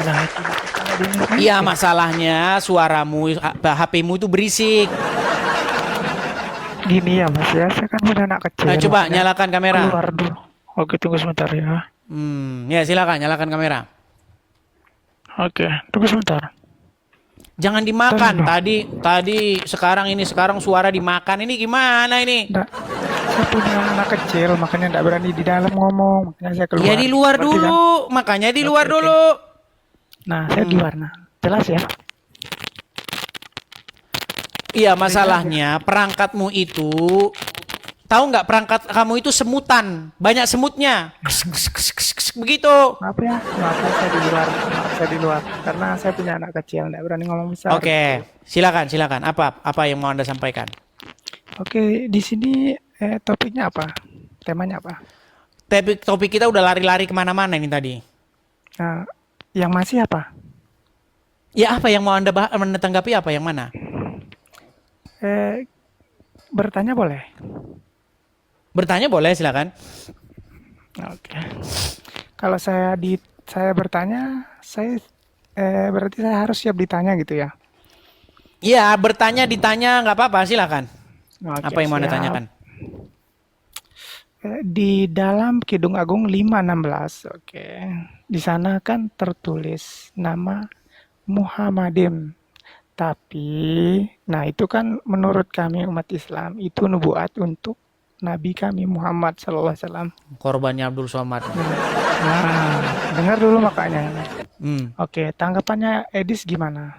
Nah, itu kalau di Indonesia. Iya, masalahnya suaramu, HP-mu itu berisik. Gini ya Mas ya, saya kan punya anak kecil. Coba Makanya nyalakan kamera. keluar dulu. Oke, tunggu sebentar ya. Ya silakan nyalakan kamera. Oke, tunggu sebentar. Jangan Bentar dimakan. dulu. Tadi sekarang suara dimakan. Ini gimana ini? Nggak, saya punya anak kecil, makanya nggak berani di dalam ngomong. Makanya saya Ya keluar. di luar Ngerti kan? dulu. Makanya di Oke, luar oke. dulu. Nah, saya di luar. Nah, jelas ya? Iya, Kedengeran ya? masalahnya perangkatmu itu, tahu nggak perangkat kamu itu semutan, banyak semutnya. Begitu. Maaf ya saya di luar. Maaf saya di luar. Karena saya punya anak kecil, nggak berani ngomong besar. Oke, silakan. Apa yang mau Anda sampaikan? Oke, di sini topiknya apa? Temanya apa? Topik kita udah lari-lari kemana-mana ini tadi. Nah, yang masih apa? Ya apa yang mau Anda tanggapi apa yang mana? Bertanya boleh? Bertanya boleh silakan. Oke. Kalau saya bertanya, berarti saya harus siap ditanya gitu ya. Iya, bertanya ditanya nggak apa-apa, silakan. Oke, Apa yang mau Anda siap. tanyakan? Di dalam Kidung Agung 5:16, oke. Di sana kan tertulis nama Muhammadim. Tapi, nah itu kan menurut kami umat Islam itu nubuat untuk Nabi kami Muhammad Sallallahu Alaihi Wasallam. Korbannya Abdul Somad. Nah, dengar dulu makanya. Hmm. Oke, tanggapannya Edis gimana?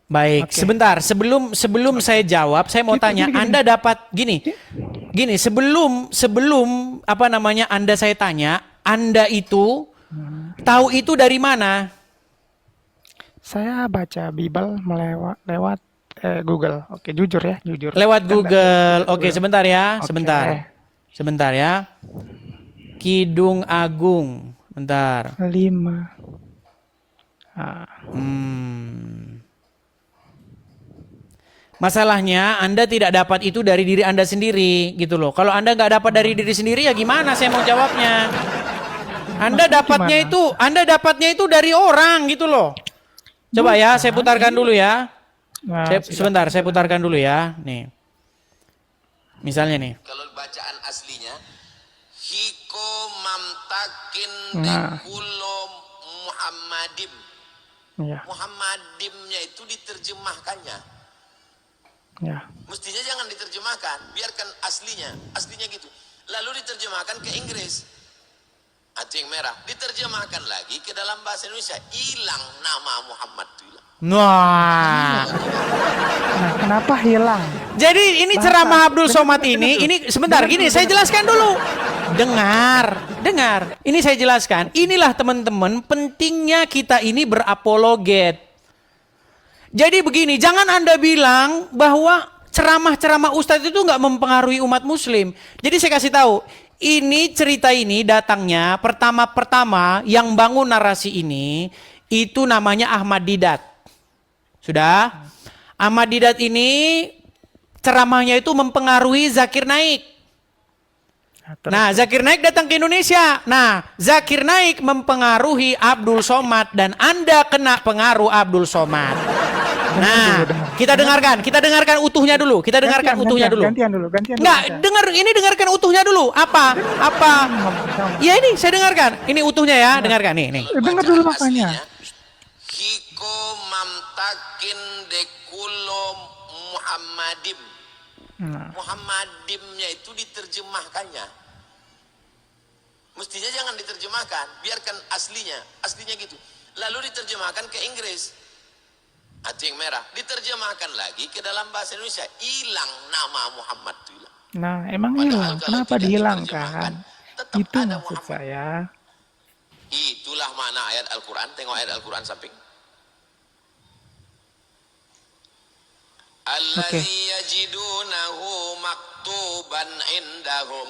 Baik, Oke. sebentar. Sebelum saya jawab, saya mau tanya. Gini. Anda dapat gini. Sebelum apa namanya Anda saya tanya, Anda itu tahu itu dari mana? Saya baca Bible lewat Google. Oke, jujur ya, jujur. Lewat Kan Google. Oke, Google. sebentar ya, Oke. sebentar ya. Kidung Agung, bentar. 5. Ah, Masalahnya Anda tidak dapat itu dari diri Anda sendiri gitu loh. Kalau Anda nggak dapat dari diri sendiri ya gimana saya mau jawabnya? Maksudnya gimana? Anda dapatnya itu dari orang gitu loh. Coba ya, saya putarkan dulu ya. Nah, Sebentar, saya putarkan dulu ya. Nih. Misalnya nih. Kalau bacaan aslinya hiko mamtakin Nah. dekulo Muhammadim. Ya, Muhammadimnya itu diterjemahkannya. ya. Mestinya jangan diterjemahkan, biarkan aslinya gitu. Lalu diterjemahkan ke Inggris. Itu yang merah. Diterjemahkan lagi ke dalam bahasa Indonesia. Hilang nama Muhammad itu hilang. Wah. Nah, kenapa hilang? Jadi ini ceramah Abdul Somad ini sebentar gini saya jelaskan dulu. Dengar. Ini saya jelaskan. Inilah teman-teman pentingnya kita ini berapologet. Jadi begini, jangan Anda bilang bahwa ceramah-ceramah ustadz itu nggak mempengaruhi umat muslim. Jadi saya kasih tahu, cerita ini datangnya pertama-pertama yang bangun narasi ini itu namanya Ahmad Didat. Sudah? Ahmad Didat ini ceramahnya itu mempengaruhi Zakir Naik. Nah, Zakir Naik datang ke Indonesia. Nah, Zakir Naik mempengaruhi Abdul Somad dan Anda kena pengaruh Abdul Somad. Nah, kita dengarkan utuhnya dulu. Gantian dulu. Enggak, dengarkan utuhnya dulu. Apa? Ya ini saya dengarkan. Ini utuhnya ya, dengarkan nih. Dengar dulu makanya. Hiko mamtakin dekulo Muhammadim. Nah, Muhammadimnya itu diterjemahkannya. Mestinya jangan diterjemahkan, biarkan aslinya gitu. Lalu diterjemahkan ke Inggris. Itu yang merah. Diterjemahkan lagi ke dalam bahasa Indonesia. Hilang nama Muhammad itu hilang. nah, emang Padahal hilang. kalau Kenapa tidak dihilangkan? tetap Itu ada maksud Muhammad. saya. Itulah makna ayat Al-Quran. Tengok ayat Al-Quran samping. Alladzi yajidunahu maktuban indahum.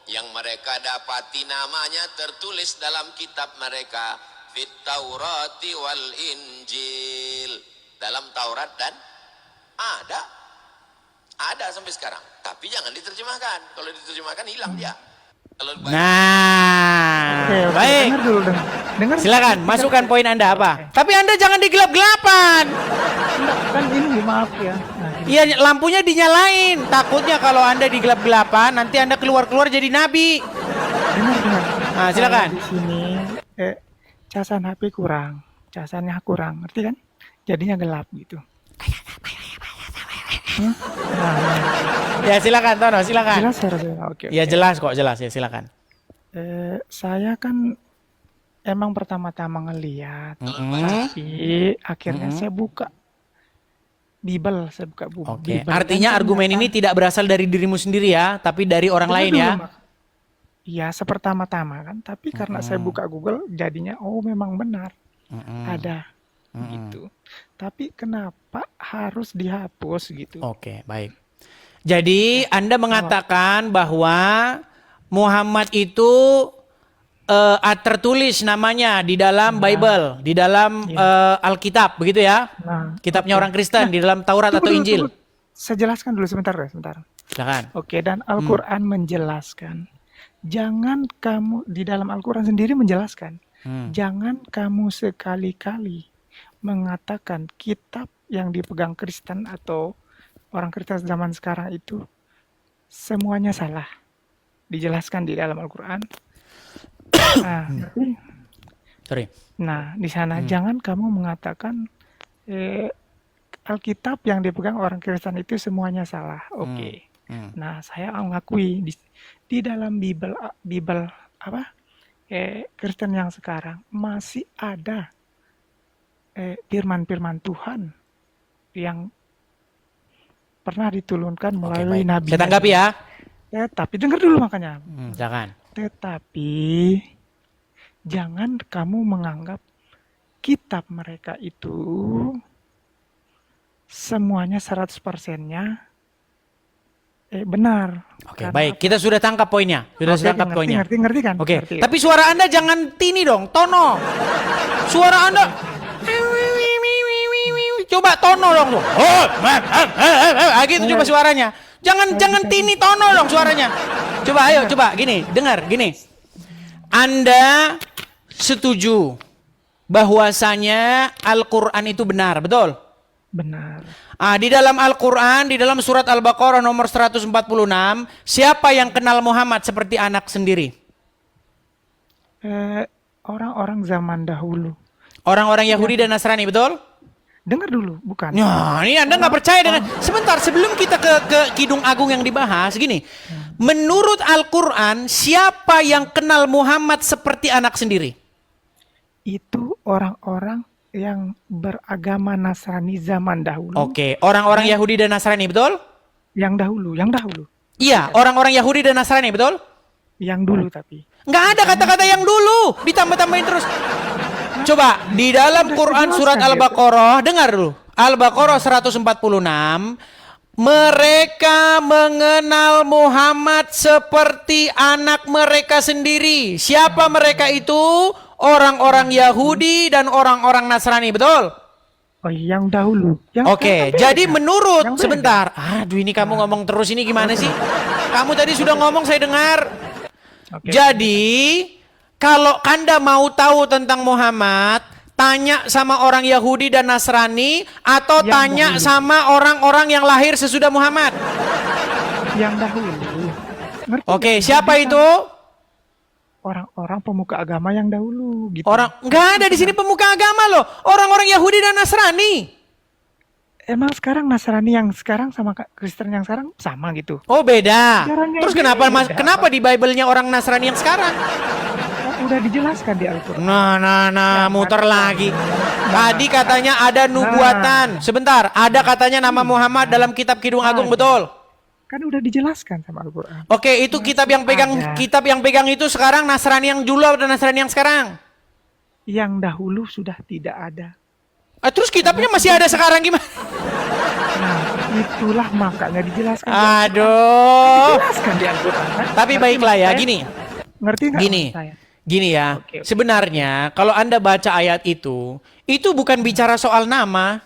Yang mereka dapati namanya tertulis dalam kitab mereka. Fit Taurati wal Injil. Dalam Taurat dan ada sampai sekarang. Tapi jangan diterjemahkan. Kalau diterjemahkan hilang dia. Kalau Nah, Oke, baik. dengar dulu. Dengar. Silakan, masukkan poin Anda apa? Tapi Anda jangan digelap-gelapan. Enggak, kan ini maaf ya. Nah, gini. Iya, lampunya dinyalain. Takutnya kalau Anda digelap-gelapan, nanti Anda keluar-keluar jadi nabi. Dengar. Nah, silakan. Di sini casan HP kurang, casannya kurang, ngerti kan? Jadinya gelap gitu. Hmm? Nah, Ya, silakan Tono, silakan. jelas ya Rasul? Oke. Ya jelas kok, jelas ya, silakan. Saya kan emang pertama-tama ngeliat, tapi akhirnya saya buka Bible, saya buka buku Oke, Bible. artinya Dan argumen ini ternyata- tidak berasal dari dirimu sendiri ya, tapi dari orang Dengar lain dulu, ya. Mak. Iya, sepertama-tama kan, tapi karena saya buka Google, jadinya oh memang benar ada gitu. Tapi kenapa harus dihapus gitu? Oke, baik. Jadi Anda mengatakan bahwa Muhammad itu tertulis namanya di dalam Bible, di dalam Alkitab, begitu ya? Nah, Kitabnya orang Kristen, di dalam Taurat atau tunggu, Injil. saya jelaskan dulu sebentar ya, sebentar. Silakan. Oke, dan Al-Quran menjelaskan, jangan kamu di dalam Al-Quran sendiri menjelaskan, jangan kamu sekali-kali mengatakan kitab yang dipegang Kristen atau orang Kristen zaman sekarang itu semuanya salah. Dijelaskan di dalam Al-Quran. Nah, berarti, Sorry. nah di sana jangan kamu mengatakan Alkitab yang dipegang orang Kristen itu semuanya salah. Oke. Nah, saya mengakui di dalam Bible apa? Kristen yang sekarang masih ada firman-firman Tuhan yang pernah diturunkan Oke, melalui baik. nabi. Saya tanggapi ya. Tapi dengar dulu makanya. Silakan. Tetapi jangan kamu menganggap kitab mereka itu semuanya 100%-nya benar. Oke, Karena baik. Kita sudah tangkap poinnya. Sudah Oke, tangkap poinnya. ngerti kan? Oke, Ngerti. tapi suara Anda jangan tini dong, tono. Suara Anda coba tono dong tuh. Gitu coba suaranya. Jangan tini, tono dong suaranya. Coba ayo, coba gini, dengar gini. Anda setuju bahwasanya Al-Qur'an itu benar, betul? Benar. Di dalam Al-Qur'an, di dalam surat Al-Baqarah nomor 146, siapa yang kenal Muhammad seperti anak sendiri? Orang-orang zaman dahulu. Orang-orang Yahudi dan Nasrani, betul? Dengar dulu, bukan? Nah, ini Anda nggak percaya dengan... Sebentar, sebelum kita ke Kidung Agung yang dibahas, gini. Menurut Al-Quran, siapa yang kenal Muhammad seperti anak sendiri? Itu orang-orang yang beragama Nasrani zaman dahulu. Oke, orang-orang Yahudi dan Nasrani, betul? Yang dahulu. Iya, orang-orang Yahudi dan Nasrani, betul? Yang dulu tapi. Nggak ada kata-kata yang dulu, ditambah-tambahin terus. Coba, di dalam Quran surat Al-Baqarah, dengar dulu. Al-Baqarah 146, mereka mengenal Muhammad seperti anak mereka sendiri. Siapa mereka itu? Orang-orang Yahudi dan orang-orang Nasrani, betul? Oh, yang dahulu. Oke, jadi menurut... Sebentar. Aduh, ini kamu ngomong terus ini gimana sih? Kamu tadi sudah ngomong, saya dengar. Jadi, kalau Anda mau tahu tentang Muhammad, tanya sama orang Yahudi dan Nasrani, atau Yang tanya dahulu. sama orang-orang yang lahir sesudah Muhammad. Yang dahulu. Ngerti Oke, nggak? siapa Jadi kan itu? Orang-orang pemuka agama yang dahulu. Gitu. Nggak ada di sini pemuka agama loh. Orang-orang Yahudi dan Nasrani. Emang sekarang Nasrani yang sekarang sama Kristen yang sekarang sama gitu? Oh beda. Caranya Terus beda. kenapa di Bible-nya orang Nasrani yang sekarang? Udah dijelaskan di Al-Quran. Nah, muter lagi. Tadi katanya ada nubuatan. Sebentar, ada katanya nama Muhammad dalam kitab Kidung Agung, betul? Kan udah dijelaskan sama Al-Quran. Oke, itu kitab yang pegang itu sekarang Nasrani yang dulu atau Nasrani yang sekarang? Yang dahulu sudah tidak ada. Terus kitabnya masih ada sekarang gimana? Nah, itulah makanya dijelaskan. Aduh. Dijelaskan di Al-Quran. Kan? Tapi baiklah ya, gini. Ngerti nggak? Gini. maksud saya? Gini ya, Oke. sebenarnya kalau Anda baca ayat itu bukan bicara soal nama.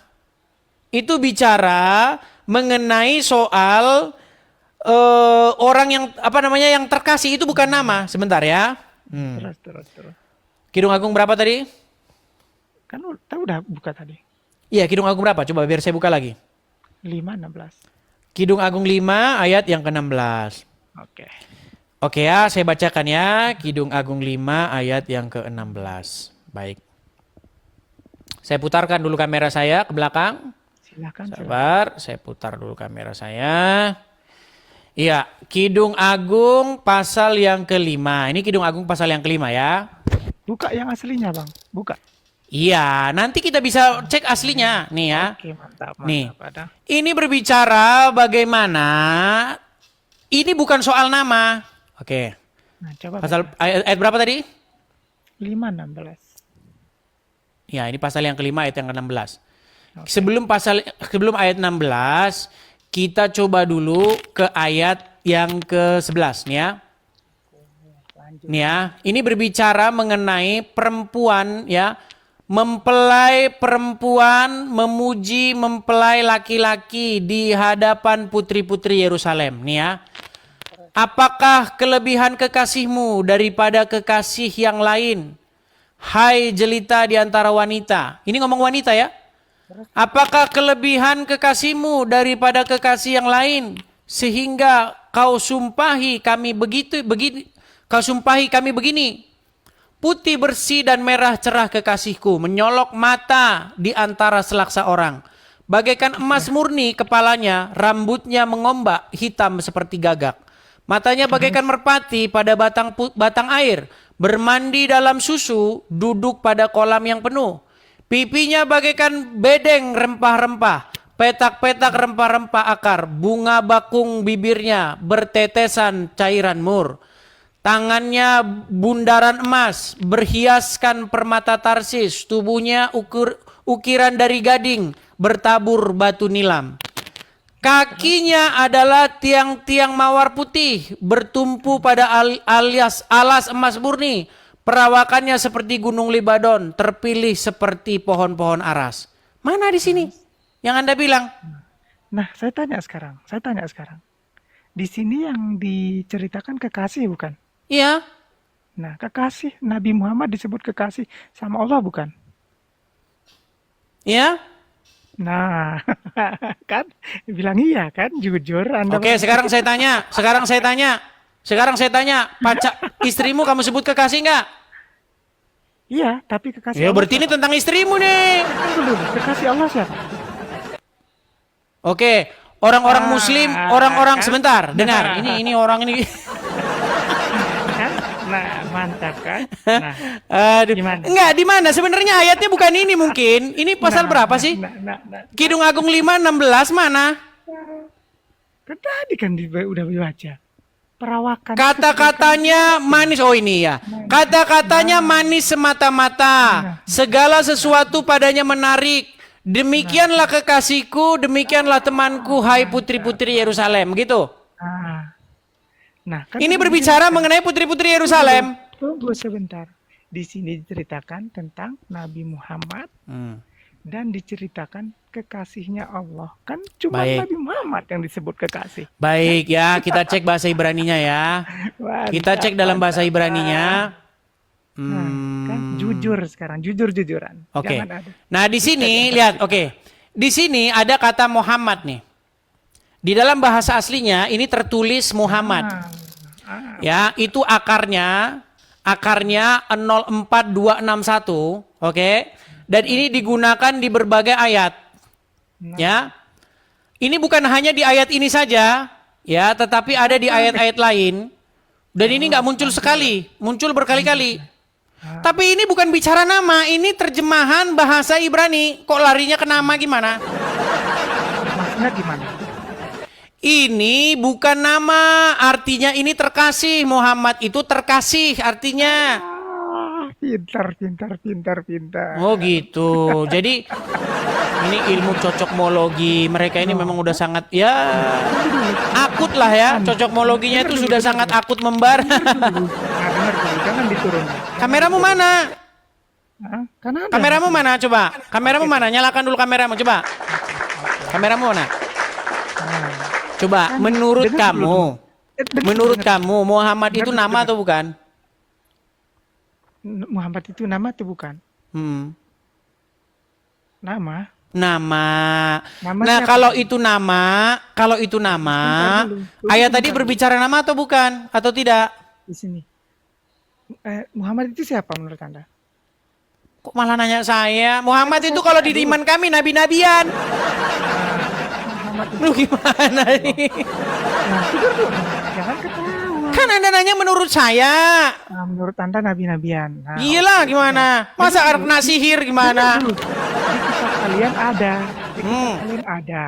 Itu bicara mengenai soal orang yang yang terkasih, itu bukan nama. Sebentar ya. Terus. Kidung Agung berapa tadi? Kan udah buka tadi. Iya, Kidung Agung berapa? Coba biar saya buka lagi. 5:16. Kidung Agung 5 ayat yang ke-16. Oke. Oke ya, saya bacakan ya. Kidung Agung 5 ayat yang ke-16. Baik. Saya putarkan dulu kamera saya ke belakang. Silakan. Sabar, saya putar dulu kamera saya. Iya, Kidung Agung pasal yang kelima. Ini Kidung Agung pasal yang kelima ya. Buka yang aslinya, Bang. Buka. Iya, nanti kita bisa cek aslinya. Nih ya. Oke, mantap. Nih. Ada. Ini berbicara bagaimana. Ini bukan soal nama. Oke. Nah, coba Pasal ayat berapa tadi? 5:16. Ya, ini pasal yang kelima ayat yang ke-16. Oke. Sebelum ayat 16, kita coba dulu ke ayat yang ke-11 nih ya. Nih ya, ini berbicara mengenai perempuan ya, mempelai perempuan memuji mempelai laki-laki di hadapan putri-putri Yerusalem nih ya. Apakah kelebihan kekasihmu daripada kekasih yang lain? Hai jelita di antara wanita. Ini ngomong wanita ya. Apakah kelebihan kekasihmu daripada kekasih yang lain sehingga kau sumpahi kami begini. Putih bersih dan merah cerah kekasihku, menyolok mata di antara selaksa orang. Bagaikan emas murni kepalanya, rambutnya mengombak hitam seperti gagak. Matanya bagaikan merpati pada batang air, bermandi dalam susu, duduk pada kolam yang penuh. Pipinya bagaikan bedeng rempah-rempah, petak-petak rempah-rempah akar, bunga bakung bibirnya, bertetesan cairan mur. Tangannya bundaran emas, berhiaskan permata tarsis, tubuhnya ukiran dari gading, bertabur batu nilam. Kakinya adalah tiang-tiang mawar putih, bertumpu pada alas emas murni. Perawakannya seperti gunung Libanon, terpilih seperti pohon-pohon aras. Mana di sini yang Anda bilang? Nah, saya tanya sekarang. Di sini yang diceritakan kekasih bukan? Iya. Nah, kekasih Nabi Muhammad disebut kekasih sama Allah bukan? Iya. Nah, kan bilang iya kan, jujur Anda. Oke, sekarang saya tanya, istrimu kamu sebut kekasih enggak? Iya, tapi kekasih Ya Allah berarti ini siapa? tentang istrimu nih. Tunggu dulu, kekasih Allah siapa? Oke, orang-orang muslim, orang-orang kan? sebentar, dengar. Ini orang ini. Kan? Nah, mantap kan? Nah, Aduh. Gimana? Enggak, di mana? Sebenarnya ayatnya bukan ini mungkin. Ini pasal berapa sih? Nah. Kidung Agung 5:16 mana? Kan tadi kan udah dibaca. Perawakan. Kata-katanya manis. Oh ini ya. Kata-katanya manis semata-mata. Segala sesuatu padanya menarik. Demikianlah kekasihku, demikianlah temanku, hai putri-putri Yerusalem. Gitu. Nah, kan Ini berbicara mengenai putri-putri Yerusalem. Tunggu sebentar. Di sini diceritakan tentang Nabi Muhammad dan diceritakan kekasihnya Allah. Kan cuma Baik. Nabi Muhammad yang disebut kekasih. Baik ya, kita cek bahasa Ibraninya ya. Kita cek dalam bahasa Ibraninya. Kan jujur sekarang, jujur-jujuran. Oke. Jangan ada. Nah, di sini lihat, oke. Di sini ada kata Muhammad nih. Di dalam bahasa aslinya ini tertulis Muhammad. Ya, itu akarnya 04261, oke. Dan ini digunakan di berbagai ayat. Ya. Ini bukan hanya di ayat ini saja, ya, tetapi ada di ayat-ayat lain. Dan ini nggak muncul sekali, muncul berkali-kali. Tapi ini bukan bicara nama, ini terjemahan bahasa Ibrani. Kok larinya ke nama gimana? Maksudnya gimana? Ini bukan nama, artinya ini terkasih. Muhammad itu terkasih artinya. Pintar. Oh gitu. Jadi ini ilmu cocokmologi. Mereka ini memang udah sangat ya akut lah ya. Cocokmologinya itu sudah sangat akut membara. Dengar dulu, jangan diturun. Kameramu mana? Kan ada. Kameramu mana coba? Kameramu mana? Nyalakan dulu kameramu coba. Kameramu mana? Coba menurut kamu Muhammad itu nama atau bukan? Muhammad itu nama atau bukan? Hmm. Nama. Nama. Nama Nah, siapa? kalau itu nama, Sebentar dulu. ayat tadi Sebentar dulu. berbicara nama atau bukan? Atau tidak? Di sini. Muhammad itu siapa menurut Anda? Kok malah nanya saya? Muhammad itu kalau di iman kami nabi-nabian. Muhammad itu. Lu gimana nih? Nah, tidur dulu. Jangan ketawa. Kan Anda nanya menurut saya. Nah, menurut Anda nabi-nabian. Nah, Iyalah gimana? Masa kena sihir gimana? dulu. Di kitab kalian ada. Di kitab Hmm. kalian ada.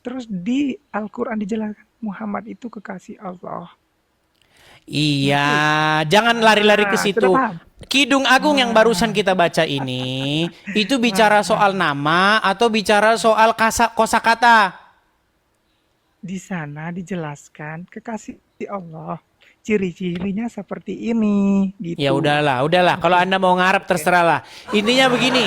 Terus di Al-Quran dijelaskan Muhammad itu kekasih Allah. Iya, jangan lari-lari ke Nah, situ. sudah paham? Kidung Agung yang barusan kita baca ini, itu bicara soal nama atau bicara soal kosakata? Di sana dijelaskan kekasih Allah. Ciri-cirinya seperti ini. Gitu. Ya udahlah. Kalau Anda mau ngarep terserahlah. Intinya begini.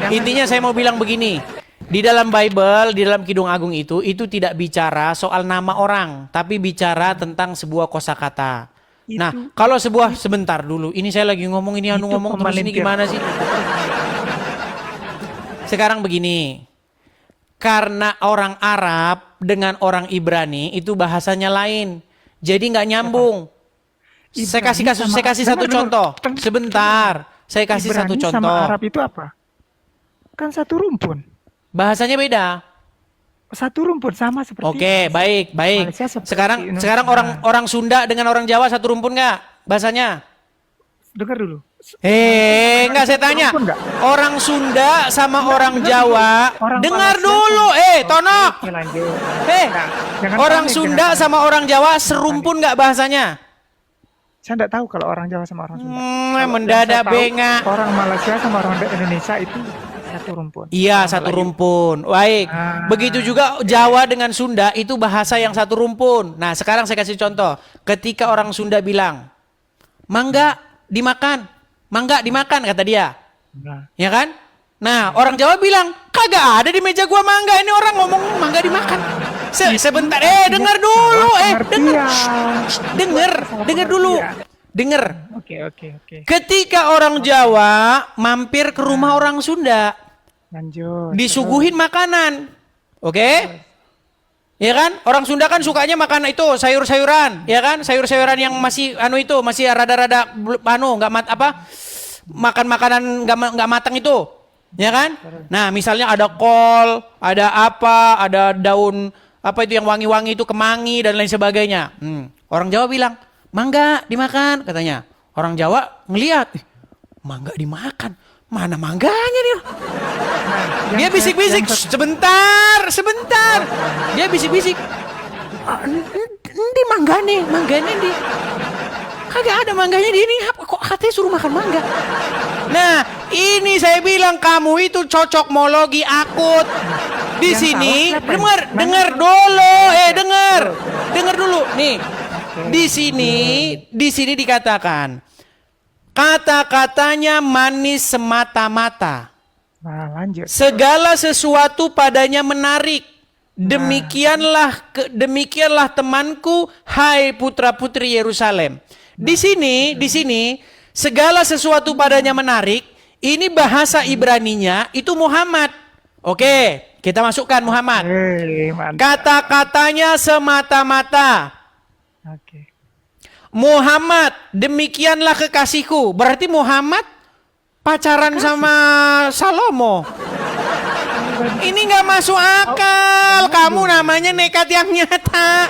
Intinya saya mau bilang begini. Di dalam Bible, di dalam Kidung Agung itu tidak bicara soal nama orang, tapi bicara tentang sebuah kosakata. Nah, Itu- kalau sebentar dulu. Ini saya lagi ngomong, ini anu Itu ngomong terus ini pemelintir. gimana sih? Sekarang begini. Karena orang Arab dengan orang Ibrani itu bahasanya lain. Jadi nggak nyambung. Saya kasih satu contoh. Sebentar. Saya kasih satu Ibrani contoh. sama Arab itu apa? Kan satu rumpun. Bahasanya beda. Satu rumpun sama seperti Oke, baik. Malaysia seperti Sekarang Indonesia. orang Sunda dengan orang Jawa satu rumpun nggak bahasanya? Dengar dulu. Enggak saya tanya. Rumpun nggak? Orang Sunda sama orang Jawa, Orang dengar Malaysia dulu. sama- Tono. Oke, lanjut. Nah, jangan orang panik, Sunda jangan sama orang Jawa serumpun nggak bahasanya? Saya enggak tahu kalau orang Jawa sama orang Sunda. Kalau yang Mendadak saya tahu, bengak. Orang Malaysia sama orang Indonesia itu satu rumpun. Iya, Orang satu Melayu. rumpun. Baik. Ah. Begitu juga Jawa dengan Sunda itu bahasa yang satu rumpun. Nah, sekarang saya kasih contoh. Ketika orang Sunda bilang, "Mangga dimakan." "Mangga dimakan," kata dia. Nah, Ya kan? Nah, orang Jawa bilang, "Kagak ada di meja gua mangga. Ini orang ngomong mangga dimakan." Sebentar. Dengar dulu. Dengar dulu. Dengar. Oke. Ketika orang Jawa mampir ke rumah orang Sunda, Lanjut. disuguhin makanan. Oke? Ya kan? Orang Sunda kan sukanya makan itu sayur-sayuran, ya kan? Sayur-sayuran yang masih masih rada-rada makan makanan nggak matang itu. Ya kan? Nah, misalnya ada kol, ada ada daun apa itu yang wangi-wangi itu kemangi dan lain sebagainya. Orang Jawa bilang, "Mangga dimakan," katanya. Orang Jawa ngelihat, "Mangga dimakan. Mana mangganya nih?" Dia bisik-bisik, sebentar. Dia bisik-bisik. Ini mangganya di. Kagak ada mangganya di ini. Kok katanya suruh makan mangga? Nah, ini saya bilang kamu itu cocokmologi akut. Di Yang sini, salah siapa? dengar dulu. Dengar dulu. Nih, di sini dikatakan kata-katanya manis semata-mata. Nah, lanjut. Segala sesuatu padanya menarik. Demikianlah temanku, hai putra-putri Yerusalem. Di sini segala sesuatu padanya menarik. Ini bahasa Ibraninya itu Muhammad. Oke, kita masukkan Muhammad. Mantap. Kata-katanya semata-mata. Oke. Muhammad, demikianlah kekasihku. Berarti Muhammad pacaran sama Salomo. Ini nggak masuk akal. Kamu namanya nekat yang nyata.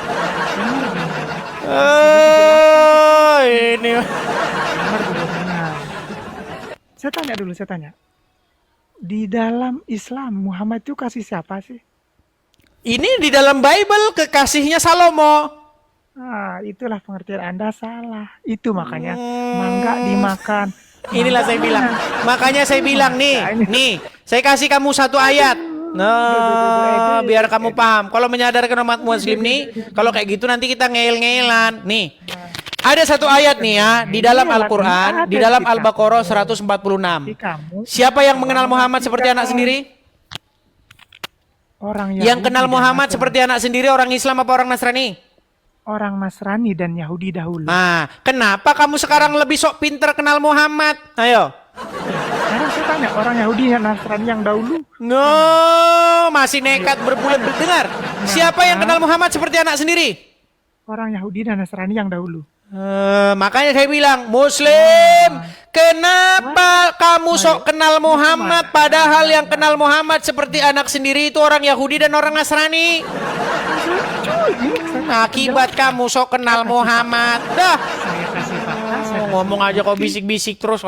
Oh, ini. Dengar dulu, dengar. Saya tanya. Di dalam Islam Muhammad itu kasih siapa sih? Ini di dalam Bible kekasihnya Salomo. Ah, itulah pengertian Anda salah. Itu makanya mangga dimakan. Inilah saya bilang. Makanya saya bilang nih, saya kasih kamu satu ayat. Nah, biar kamu paham. Kalau menyadarkan umat muslim nih, kalau kayak gitu nanti kita ngeyel-ngeyelan. Nih, ada satu ayat nih ya, di dalam Al-Quran, di dalam Al-Baqarah 146. Siapa yang mengenal Muhammad seperti anak sendiri? Orang Yang kenal Yahudi Muhammad dan seperti anak sendiri orang Islam apa orang Nasrani? orang Nasrani dan Yahudi dahulu. Nah, kenapa kamu sekarang lebih sok pinter kenal Muhammad? Ayo. Sekarang saya tanya, orang Yahudi dan Nasrani yang dahulu. No, masih nekat berbulan. Dengar, siapa yang kenal Muhammad seperti anak sendiri? Orang Yahudi dan Nasrani yang dahulu. Makanya saya bilang, Muslim, kenapa kamu sok kenal Muhammad padahal yang kenal Muhammad seperti anak sendiri itu orang Yahudi dan orang Nasrani? Akibat kamu sok kenal Muhammad. Dah. Saya kasih fakta. Ngomong aja kok bisik-bisik terus.